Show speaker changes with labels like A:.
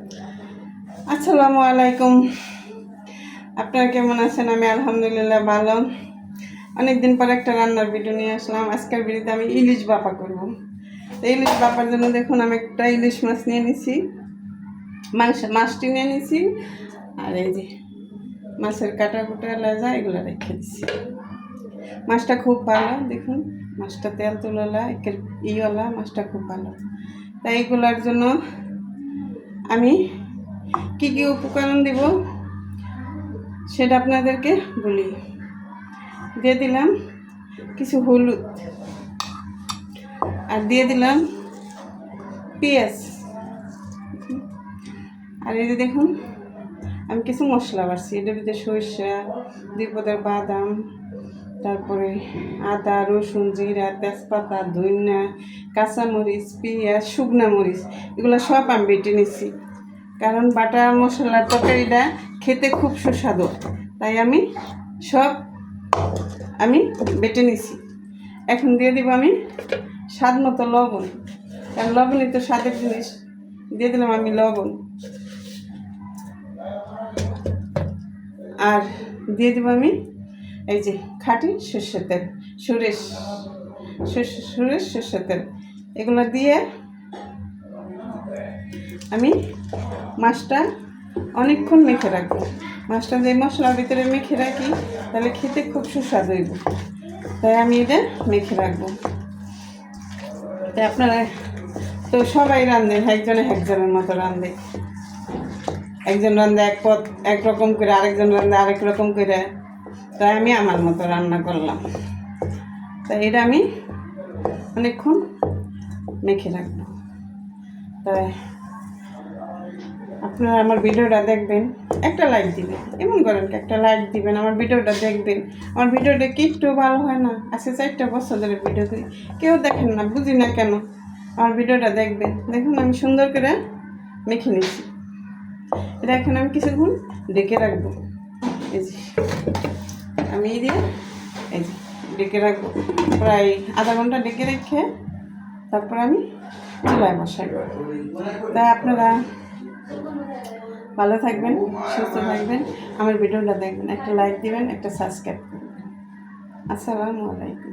A: আসসালামু আলাইকুম। আপনারা কেমন আছেন? আমি আলহামদুলিল্লাহ ভালো। অনেক দিন পর একটা রান্নার ভিডিও নিয়ে আসলাম। আজকের ভিডিওতে আমি ইলিশ ভাপা করব। তো ইলিশ ভাপার জন্য দেখুন আমি একটা ইলিশ মাছ নিয়ে নিছি, মাছটি নিয়ে নিছি, আর এই যে মাছের কাটা কুটা লেজা এগুলো রেখে দিছি। মাছটা খুব ভালো, দেখুন মাছটা তেল তুললা ইওলা, মাছটা খুব ভালো। তাই এগুলোর জন্য আমি কি কি উপকরণ দিব সেটা আপনাদেরকে বলি। দিয়ে দিলাম কিছু হলুদ, আর দিয়ে দিলাম পেঁয়াজ, আর এই যে দেখুন আমি কিছু মশলা বাড়ছি। এটার ভিতরে সরিষা, 2 পদের বাদাম, তারপরে আদা, রসুন, জিরা, তেজপাতা, ধনিয়া, কাঁচামরিচ, পেঁয়াজ, শুকনা মরিচ, এগুলো সব আমি বেটে নিচ্ছি। কারণ বাটা মশলার তরকারিটা খেতে খুব সুস্বাদু, তাই আমি সব বেটে নিছি। এখন দিয়ে দিব আমি স্বাদ মতো লবণ, কারণ লবণই তো স্বাদের জিনিস। দিয়ে দিলাম আমি লবণ, আর দিয়ে দিব আমি এই যে খাঁটি সর্ষের তেল, সর্ষের তেল। এগুলো দিয়ে আমি মাছটা অনেকক্ষণ মেখে রাখবো। মাছটা যে মশলার ভিতরে মেখে রাখি তাহলে খেতে খুব সুস্বাদু হইব, তাই আমি এটা মেখে রাখবো। তাই আপনারা তো সবাই রান্ধেন, একজনের মতো রান্ধে। একজন রান্ধে একরকম করে, আরেকজন রান্ধে আরেক রকম করে, তাই আমি আমার মতো রান্না করলাম। তাই এটা আমি অনেকক্ষণ মেখে রাখবো। তাই আপনারা আমার ভিডিওটা দেখবেন, একটা লাইক দিবেন, এমন করেন একটা লাইক দিবেন, আমার ভিডিওটা দেখবেন। আমার ভিডিওটা কি একটু ভালো হয় না? আজকে 4 বছর ধরে ভিডিও করি, কেউ দেখেন না, বুঝি না কেন। আমার ভিডিওটা দেখবেন। দেখুন আমি সুন্দর করে মেখে নিচ্ছি। এটা এখন আমি কিছুক্ষণ ডেকে রাখবো। এই যে আমি এই দিয়ে এই যে ডেকে রাখবো, প্রায় আধা ঘন্টা ডেকে রেখে তারপর আমি চুলায় বসাই। তাই আপনারা ভালো থাকবেন, সুস্থ থাকবেন, আমার ভিডিওটা দেখবেন, একটা লাইক দিবেন, একটা সাবস্ক্রাইব করবেন। আসসালামু আলাইকুম।